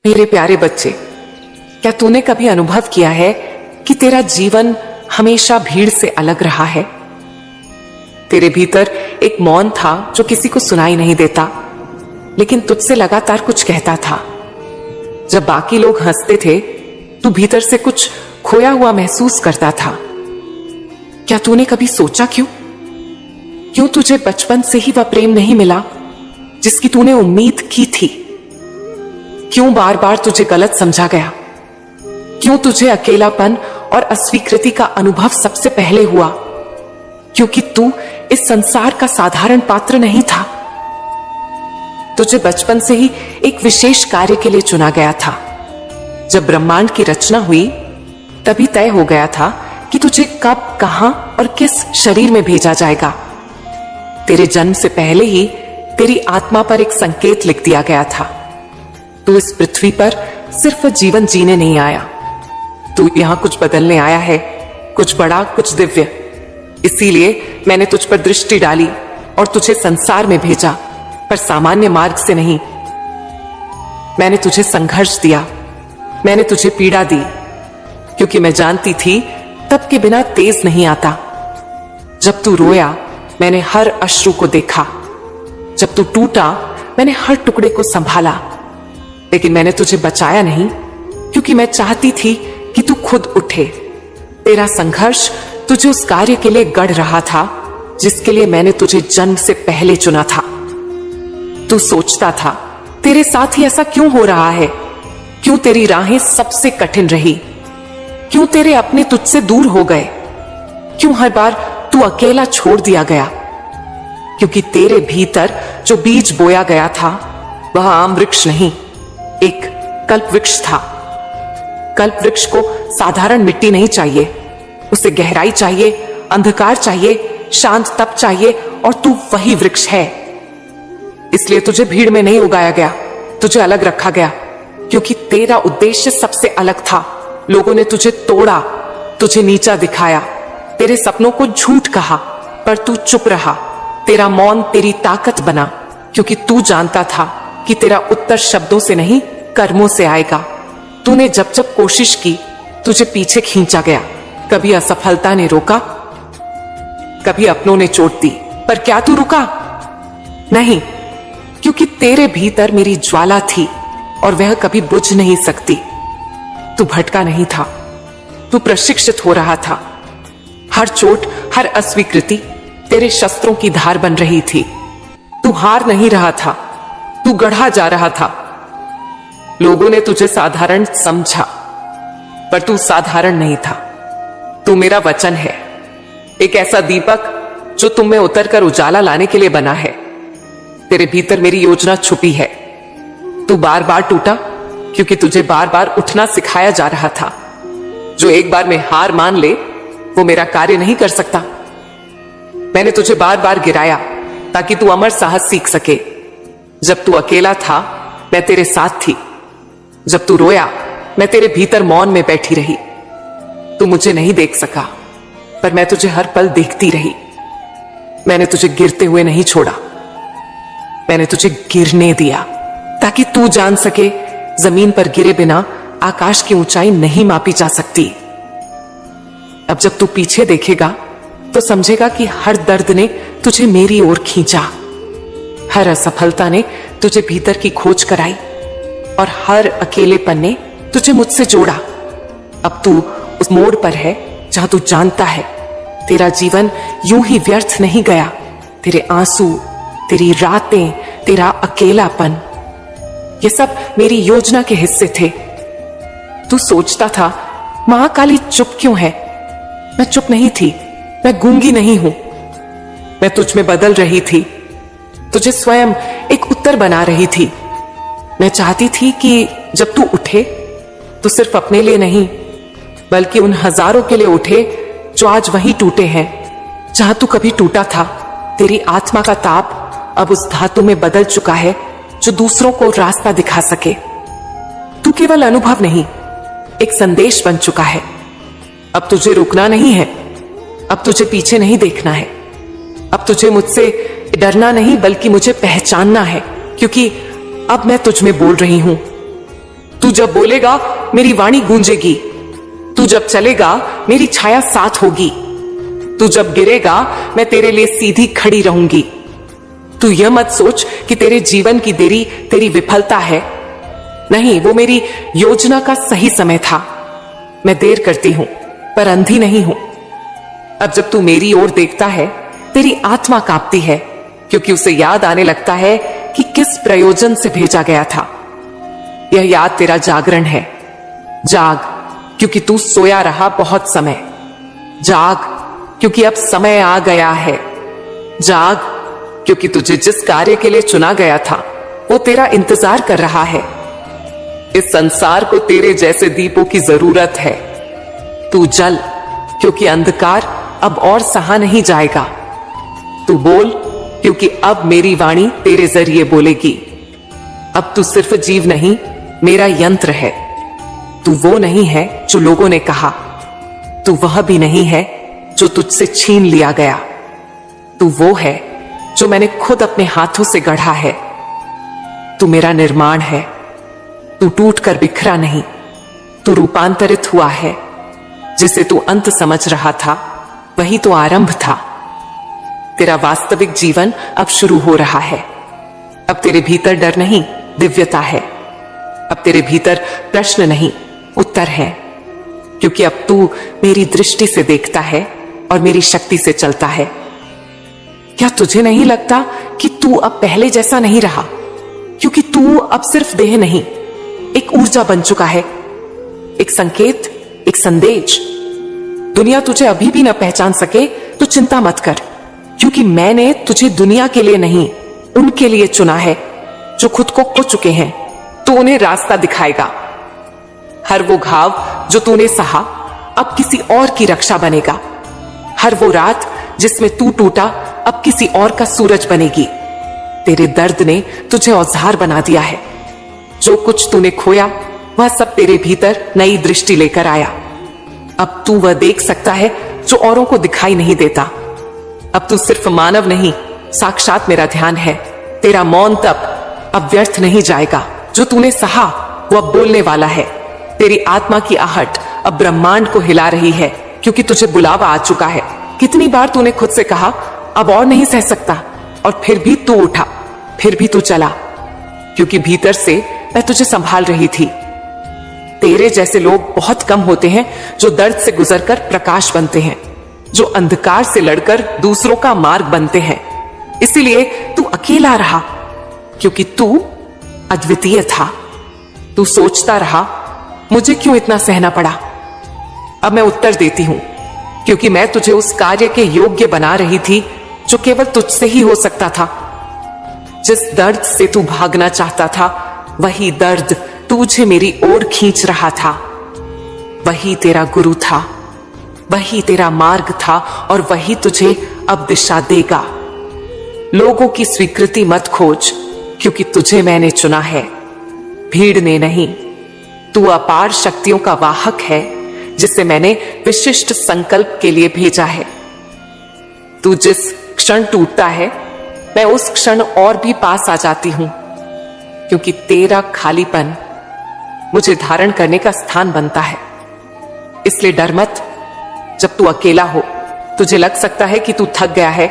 मेरे प्यारे बच्चे, क्या तूने कभी अनुभव किया है कि तेरा जीवन हमेशा भीड़ से अलग रहा है? तेरे भीतर एक मौन था जो किसी को सुनाई नहीं देता, लेकिन तुझसे लगातार कुछ कहता था। जब बाकी लोग हंसते थे, तू भीतर से कुछ खोया हुआ महसूस करता था। क्या तूने कभी सोचा क्यों तुझे बचपन से ही वह प्रेम नहीं मिला जिसकी तूने उम्मीद की थी? क्यों बार बार तुझे गलत समझा गया? क्यों तुझे अकेलापन और अस्वीकृति का अनुभव सबसे पहले हुआ? क्योंकि तू इस संसार का साधारण पात्र नहीं था। तुझे बचपन से ही एक विशेष कार्य के लिए चुना गया था। जब ब्रह्मांड की रचना हुई, तभी तय हो गया था कि तुझे कब, कहां और किस शरीर में भेजा जाएगा। तेरे जन्म से पहले ही तेरी आत्मा पर एक संकेत लिख दिया गया था। तू इस पृथ्वी पर सिर्फ जीवन जीने नहीं आया, तू यहां कुछ बदलने आया है, कुछ बड़ा, कुछ दिव्य। इसीलिए मैंने तुझ पर दृष्टि डाली और तुझे संसार में भेजा, पर सामान्य मार्ग से नहीं। मैंने तुझे संघर्ष दिया, मैंने तुझे पीड़ा दी, क्योंकि मैं जानती थी तप के बिना तेज नहीं आता। जब तू रोया, मैंने हर अश्रु को देखा। जब तू टूटा, मैंने हर टुकड़े को संभाला। लेकिन मैंने तुझे बचाया नहीं, क्योंकि मैं चाहती थी कि तू खुद उठे। तेरा संघर्ष तुझे उस कार्य के लिए गढ़ रहा था जिसके लिए मैंने तुझे जन्म से पहले चुना था। तू सोचता था, तेरे साथ ही ऐसा क्यों हो रहा है? क्यों तेरी राहें सबसे कठिन रही? क्यों तेरे अपने तुझसे दूर हो गए? क्यों हर बार तू अकेला छोड़ दिया गया? क्योंकि तेरे भीतर जो बीज बोया गया था, वह आम वृक्ष नहीं, एक कल्प वृक्ष था। कल्प वृक्ष को साधारण मिट्टी नहीं चाहिए, उसे गहराई चाहिए, अंधकार चाहिए, शांत तप चाहिए, और तू वही वृक्ष है। इसलिए तुझे भीड़ में नहीं उगाया गया, तुझे अलग रखा गया, क्योंकि तेरा उद्देश्य सबसे अलग था। लोगों ने तुझे तोड़ा, तुझे नीचा दिखाया, तेरे सपनों को झूठ कहा, पर तू चुप रहा। तेरा मौन तेरी ताकत बना, क्योंकि तू जानता था कि तेरा उत्तर शब्दों से नहीं, कर्मों से आएगा। तूने जब जब कोशिश की, तुझे पीछे खींचा गया। कभी असफलता ने रोका, कभी अपनों ने चोट दी, पर क्या तू रुका? नहीं, क्योंकि तेरे भीतर मेरी ज्वाला थी और वह कभी बुझ नहीं सकती। तू भटका नहीं था, तू प्रशिक्षित हो रहा था। हर चोट, हर अस्वीकृति तेरे शस्त्रों की धार बन रही थी। तू हार नहीं रहा था, तू गढ़ा जा रहा था। लोगों ने तुझे साधारण समझा, पर तू साधारण नहीं था। तू मेरा वचन है, एक ऐसा दीपक जो तुम में उतरकर उजाला लाने के लिए बना है। तेरे भीतर मेरी योजना छुपी है। तू बार बार टूटा, क्योंकि तुझे बार बार उठना सिखाया जा रहा था। जो एक बार में हार मान ले, वो मेरा कार्य नहीं कर सकता। मैंने तुझे बार बार गिराया ताकि तू अमर साहस सीख सके। जब तू अकेला था, मैं तेरे साथ थी। जब तू रोया, मैं तेरे भीतर मौन में बैठी रही। तू मुझे नहीं देख सका, पर मैं तुझे हर पल देखती रही। मैंने तुझे गिरते हुए नहीं छोड़ा, मैंने तुझे गिरने दिया, ताकि तू जान सके जमीन पर गिरे बिना आकाश की ऊंचाई नहीं मापी जा सकती। अब जब तू पीछे देखेगा, तो समझेगा कि हर दर्द ने तुझे मेरी ओर खींचा, हर असफलता ने तुझे भीतर की खोज कराई, और हर अकेलेपन ने तुझे मुझसे जोड़ा। अब तू उस मोड़ पर है जहां तू जानता है तेरा जीवन यूं ही व्यर्थ नहीं गया। तेरे आंसू, तेरी रातें, तेरा अकेलापन, ये सब मेरी योजना के हिस्से थे। तू सोचता था, महाकाली चुप क्यों है? मैं चुप नहीं थी, मैं गूंगी नहीं हूं। मैं तुझ में बदल रही थी, तुझे स्वयं एक उत्तर बना रही थी। मैं चाहती थी कि जब तू उठे, तो सिर्फ अपने लिए नहीं, बल्कि उन हजारों के लिए उठे जो आज वहीं टूटे हैं जहां तू कभी टूटा था। तेरी आत्मा का ताप अब उस धातु में बदल चुका है जो दूसरों को रास्ता दिखा सके। तू केवल अनुभव नहीं, एक संदेश बन चुका है। अब तुझे रुकना नहीं है, अब तुझे पीछे नहीं देखना है, अब तुझे मुझसे डरना नहीं, बल्कि मुझे पहचानना है, क्योंकि अब मैं तुझ में बोल रही हूं। तू जब बोलेगा मेरी वाणी गूंजेगी, तू जब चलेगा मेरी छाया साथ होगी, तू जब गिरेगा मैं तेरे लिए सीधी खड़ी रहूंगी। तू यह मत सोच कि तेरे जीवन की देरी तेरी विफलता है। नहीं, वो मेरी योजना का सही समय था। मैं देर करती हूं पर अंधी नहीं हूं। अब जब तू मेरी ओर देखता है तेरी आत्मा कांपती है, क्योंकि उसे याद आने लगता है कि किस प्रयोजन से भेजा गया था। यह याद तेरा जागरण है। जाग, क्योंकि तू सोया रहा बहुत समय। जाग, क्योंकि अब समय आ गया है। जाग, क्योंकि तुझे जिस कार्य के लिए चुना गया था वो तेरा इंतजार कर रहा है। इस संसार को तेरे जैसे दीपों की जरूरत है। तू जल, क्योंकि अंधकार अब और सहा नहीं जाएगा। तू बोल, क्योंकि अब मेरी वाणी तेरे जरिए बोलेगी। अब तू सिर्फ जीव नहीं, मेरा यंत्र है। तू वो नहीं है जो लोगों ने कहा, तू वह भी नहीं है जो तुझसे छीन लिया गया। तू वो है जो मैंने खुद अपने हाथों से गढ़ा है। तू मेरा निर्माण है। तू टूट कर बिखरा नहीं, तू रूपांतरित हुआ है। जिसे तू अंत समझ रहा था वही तो आरंभ था। तेरा वास्तविक जीवन अब शुरू हो रहा है। अब तेरे भीतर डर नहीं, दिव्यता है। अब तेरे भीतर प्रश्न नहीं, उत्तर है, क्योंकि अब तू मेरी दृष्टि से देखता है और मेरी शक्ति से चलता है। क्या तुझे नहीं लगता कि तू अब पहले जैसा नहीं रहा? क्योंकि तू अब सिर्फ देह नहीं, एक ऊर्जा बन चुका है, एक संकेत, एक संदेश। दुनिया तुझे अभी भी न पहचान सके तो चिंता मत कर, क्योंकि मैंने तुझे दुनिया के लिए नहीं, उनके लिए चुना है जो खुद को खो चुके हैं। तू उन्हें रास्ता दिखाएगा। हर वो घाव जो तूने सहा अब किसी और की रक्षा बनेगा। हर वो रात जिसमें तू टूटा अब किसी और का सूरज बनेगी। तेरे दर्द ने तुझे औजार बना दिया है। जो कुछ तूने खोया वह सब तेरे भीतर नई दृष्टि लेकर आया। अब तू वह देख सकता है जो औरों को दिखाई नहीं देता। अब तू सिर्फ मानव नहीं, साक्षात मेरा ध्यान है। तेरा मौन तप अब व्यर्थ नहीं जाएगा। जो तूने सहा वो अब बोलने वाला है। तेरी आत्मा की आहट अब ब्रह्मांड को हिला रही है, क्योंकि तुझे बुलावा आ चुका है। कितनी बार तूने खुद से कहा अब और नहीं सह सकता, और फिर भी तू उठा, फिर भी तू चला, क्योंकि भीतर से मैं तुझे संभाल रही थी। तेरे जैसे लोग बहुत कम होते हैं जो दर्द से गुजरकर प्रकाश बनते हैं, जो अंधकार से लड़कर दूसरों का मार्ग बनते हैं। इसीलिए तू अकेला रहा, क्योंकि तू अद्वितीय था। तू सोचता रहा मुझे क्यों इतना सहना पड़ा। अब मैं उत्तर देती हूं, क्योंकि मैं तुझे उस कार्य के योग्य बना रही थी जो केवल तुझसे ही हो सकता था। जिस दर्द से तू भागना चाहता था वही दर्द तुझे मेरी ओर खींच रहा था। वही तेरा गुरु था, वही तेरा मार्ग था, और वही तुझे अब दिशा देगा। लोगों की स्वीकृति मत खोज, क्योंकि तुझे मैंने चुना है, भीड़ ने नहीं। तू अपार शक्तियों का वाहक है जिसे मैंने विशिष्ट संकल्प के लिए भेजा है। तू जिस क्षण टूटता है मैं उस क्षण और भी पास आ जाती हूं, क्योंकि तेरा खालीपन मुझे धारण करने का स्थान बनता है। इसलिए डर मत। जब तू अकेला हो तुझे लग सकता है कि तू थक गया है,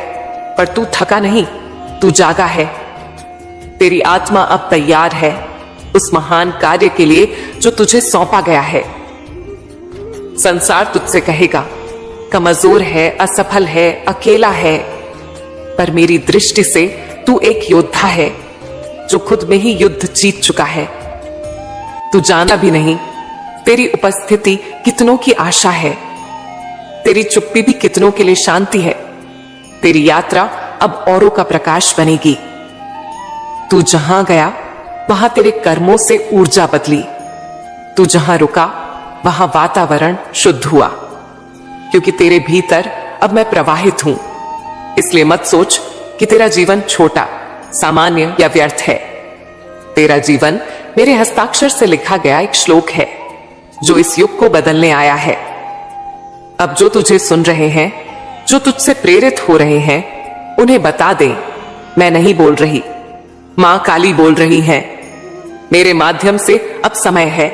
पर तू थका नहीं, तू जागा है। तेरी आत्मा अब तैयार है उस महान कार्य के लिए जो तुझे सौंपा गया है। संसार तुझसे कहेगा कमजोर है, असफल है, अकेला है, पर मेरी दृष्टि से तू एक योद्धा है जो खुद में ही युद्ध जीत चुका है। तू जाना भी नहीं तेरी उपस्थिति कितनों की आशा है, तेरी चुप्पी भी कितनों के लिए शांति है। तेरी यात्रा अब औरों का प्रकाश बनेगी। तू जहां गया वहां तेरे कर्मों से ऊर्जा बदली। तू जहां रुका वहां वातावरण शुद्ध हुआ, क्योंकि तेरे भीतर अब मैं प्रवाहित हूं। इसलिए मत सोच कि तेरा जीवन छोटा, सामान्य या व्यर्थ है। तेरा जीवन मेरे हस्ताक्षर से लिखा गया एक श्लोक है जो इस युग को बदलने आया है। अब जो तुझे सुन रहे हैं, जो तुझसे प्रेरित हो रहे हैं, उन्हें बता दे मैं नहीं बोल रही, मां काली बोल रही है। मेरे माध्यम से अब समय है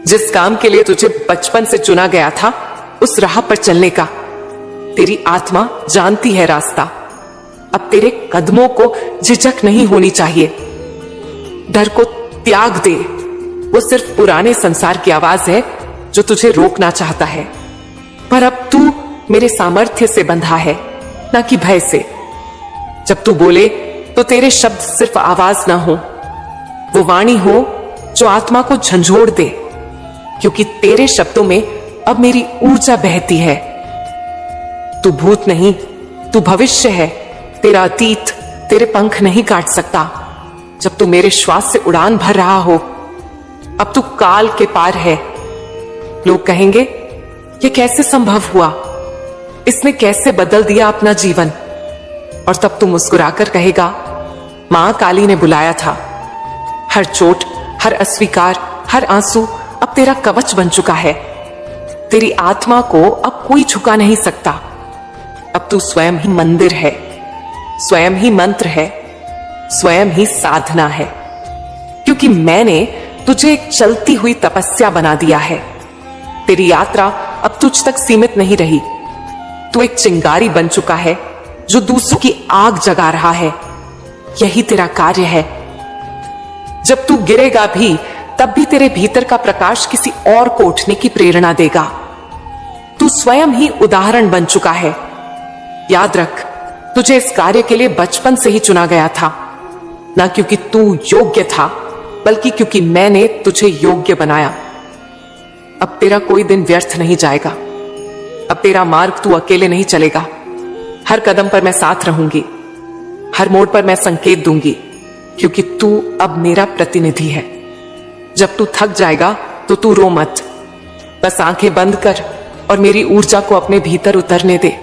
जिस काम के लिए तुझे बचपन से चुना गया था उस राह पर चलने का। तेरी आत्मा जानती है रास्ता। अब तेरे कदमों को झिझक नहीं होनी चाहिए। डर को त्याग दे। वो सिर्फ पुराने संसार की आवाज है जो तुझे रोकना चाहता है। पर अब तू मेरे सामर्थ्य से बंधा है, ना कि भय से। जब तू बोले तो तेरे शब्द सिर्फ आवाज ना हो, वो वाणी हो जो आत्मा को झंझोड़ दे, क्योंकि तेरे शब्दों में अब मेरी ऊर्जा बहती है। तू भूत नहीं, तू भविष्य है। तेरा अतीत तेरे पंख नहीं काट सकता। जब तू मेरे श्वास से उड़ान भर रहा हो, अब तू काल के पार है। लोग कहेंगे ये कैसे संभव हुआ, इसने कैसे बदल दिया अपना जीवन। और तब तू मुस्कुराकर कहेगा, मां काली ने बुलाया था। हर चोट, हर अस्वीकार, हर आंसू अब तेरा कवच बन चुका है। तेरी आत्मा को अब कोई झुका नहीं सकता। अब तू स्वयं ही मंदिर है, स्वयं ही मंत्र है, स्वयं ही साधना है। क्योंकि मैंने तुझे एक चलती हुई तपस्या बना दिया है। तेरी यात्रा अब तुझ तक सीमित नहीं रही। तू एक चिंगारी बन चुका है जो दूसरों की आग जगा रहा है। यही तेरा कार्य है। जब तू गिरेगा भी तब भी तेरे भीतर का प्रकाश किसी और को उठने की प्रेरणा देगा। तू स्वयं ही उदाहरण बन चुका है। याद रख, तुझे इस कार्य के लिए बचपन से ही चुना गया था, ना क्योंकि तू योग्य था, बल्कि क्योंकि मैंने तुझे योग्य बनाया। अब तेरा कोई दिन व्यर्थ नहीं जाएगा। अब तेरा मार्ग तू अकेले नहीं चलेगा। हर कदम पर मैं साथ रहूंगी, हर मोड़ पर मैं संकेत दूंगी, क्योंकि तू अब मेरा प्रतिनिधि है। जब तू थक जाएगा तो तू रो मत, बस आंखें बंद कर और मेरी ऊर्जा को अपने भीतर उतरने दे।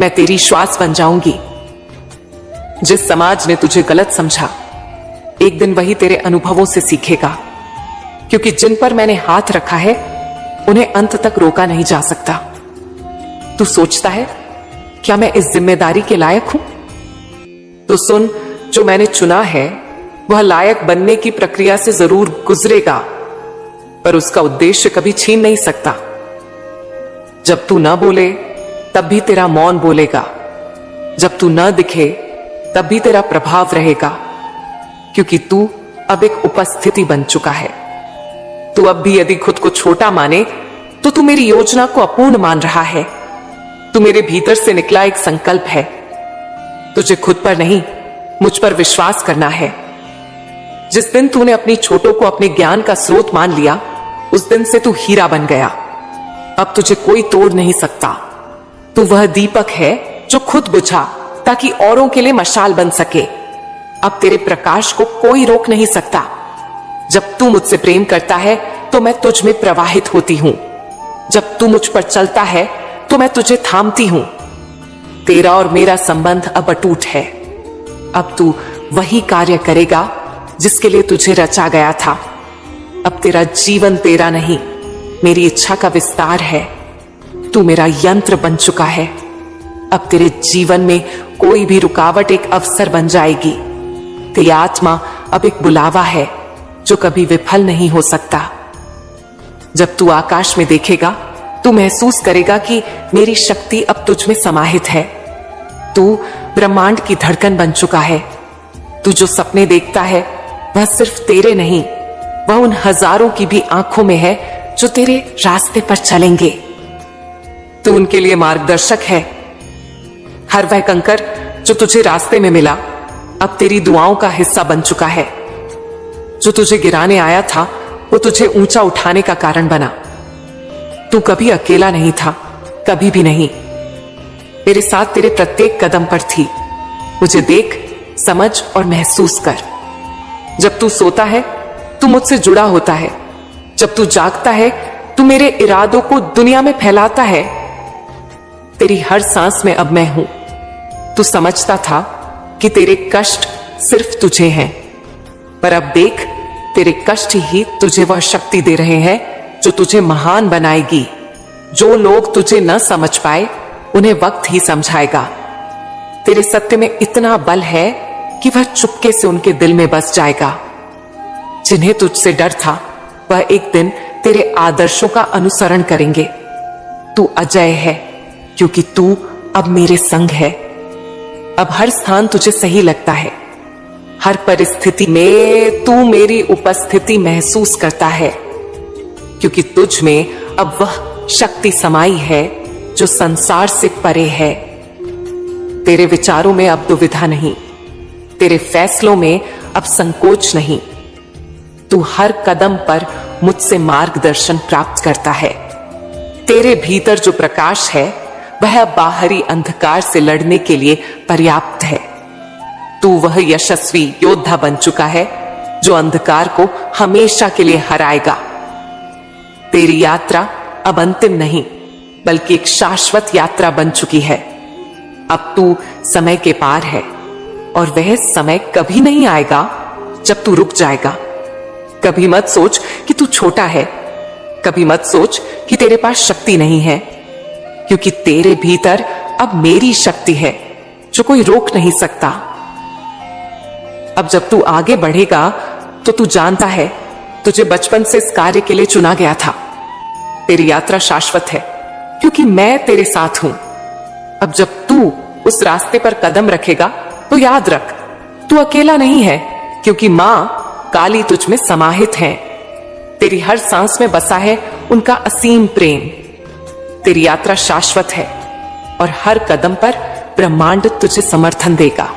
मैं तेरी श्वास बन जाऊंगी। जिस समाज ने तुझे गलत समझा, एक दिन वही तेरे अनुभवों से सीखेगा, क्योंकि जिन पर मैंने हाथ रखा है उन्हें अंत तक रोका नहीं जा सकता। तू सोचता है क्या मैं इस जिम्मेदारी के लायक हूं? तो सुन, जो मैंने चुना है वह लायक बनने की प्रक्रिया से जरूर गुजरेगा, पर उसका उद्देश्य कभी छीन नहीं सकता। जब तू न बोले तब भी तेरा मौन बोलेगा। जब तू न दिखे तब भी तेरा प्रभाव रहेगा, क्योंकि तू अब एक उपस्थिति बन चुका है। तू अब भी यदि खुद को छोटा माने तो तू मेरी योजना को अपूर्ण मान रहा है। तू मेरे भीतर से निकला एक संकल्प है। तुझे खुद पर नहीं, मुझ पर विश्वास करना है। जिस दिन तूने अपनी छोटों को अपने ज्ञान का स्रोत मान लिया, उस दिन से तू हीरा बन गया। अब तुझे कोई तोड़ नहीं सकता। तू वह दीपक है जो खुद बुझा ताकि औरों के लिए मशाल बन सके। अब तेरे प्रकाश को कोई रोक नहीं सकता। जब तू मुझसे प्रेम करता है तो मैं तुझ में प्रवाहित होती हूं। जब तू मुझ पर चलता है तो मैं तुझे थामती हूं। तेरा और मेरा संबंध अब अटूट है। अब तू वही कार्य करेगा जिसके लिए तुझे रचा गया था। अब तेरा जीवन तेरा नहीं, मेरी इच्छा का विस्तार है। तू मेरा यंत्र बन चुका है। अब तेरे जीवन में कोई भी रुकावट एक अवसर बन जाएगी। तेरी आत्मा अब एक बुलावा है जो कभी विफल नहीं हो सकता। जब तू आकाश में देखेगा तू महसूस करेगा कि मेरी शक्ति अब तुझ में समाहित है। तू ब्रह्मांड की धड़कन बन चुका है। तू जो सपने देखता है वह सिर्फ तेरे नहीं, वह उन हजारों की भी आंखों में है जो तेरे रास्ते पर चलेंगे। तू उनके लिए मार्गदर्शक है। हर वह कंकर जो तुझे रास्ते में मिला अब तेरी दुआओं का हिस्सा बन चुका है। जो तुझे गिराने आया था वो तुझे ऊंचा उठाने का कारण बना। तू कभी अकेला नहीं था, कभी भी नहीं। मेरे साथ तेरे प्रत्येक कदम पर थी। मुझे देख, समझ और महसूस कर। जब तू सोता है तू मुझसे जुड़ा होता है। जब तू जागता है तू मेरे इरादों को दुनिया में फैलाता है। तेरी हर सांस में अब मैं हूं। तू समझता था कि तेरे कष्ट सिर्फ तुझे हैं, पर अब देख, तेरे कष्ट ही तुझे वह शक्ति दे रहे हैं जो तुझे महान बनाएगी। जो लोग तुझे न समझ पाए उन्हें वक्त ही समझाएगा। तेरे सत्य में इतना बल है कि वह चुपके से उनके दिल में बस जाएगा। जिन्हें तुझसे डर था वह एक दिन तेरे आदर्शों का अनुसरण करेंगे। तू अजय है क्योंकि तू अब मेरे संग है। अब हर स्थान तुझे सही लगता है, हर परिस्थिति में तू मेरी उपस्थिति महसूस करता है, क्योंकि तुझ में अब वह शक्ति समाई है जो संसार से परे है। तेरे विचारों में अब दुविधा नहीं, तेरे फैसलों में अब संकोच नहीं। तू हर कदम पर मुझसे मार्गदर्शन प्राप्त करता है। तेरे भीतर जो प्रकाश है वह बाहरी अंधकार से लड़ने के लिए पर्याप्त है। तू वह यशस्वी योद्धा बन चुका है जो अंधकार को हमेशा के लिए हराएगा। तेरी यात्रा अब अंतिम नहीं बल्कि एक शाश्वत यात्रा बन चुकी है। अब तू समय के पार है और वह समय कभी नहीं आएगा जब तू रुक जाएगा। कभी मत सोच कि तू छोटा है, कभी मत सोच कि तेरे पास शक्ति नहीं है, क्योंकि तेरे भीतर अब मेरी शक्ति है जो कोई रोक नहीं सकता। अब जब तू आगे बढ़ेगा तो तू जानता है तुझे बचपन से इस कार्य के लिए चुना गया था। तेरी यात्रा शाश्वत है क्योंकि मैं तेरे साथ हूं। अब जब तू उस रास्ते पर कदम रखेगा तो याद रख, तू अकेला नहीं है, क्योंकि मां काली तुझ में समाहित है। तेरी हर सांस में बसा है उनका असीम प्रेम। तेरी यात्रा शाश्वत है और हर कदम पर ब्रह्मांड तुझे समर्थन देगा।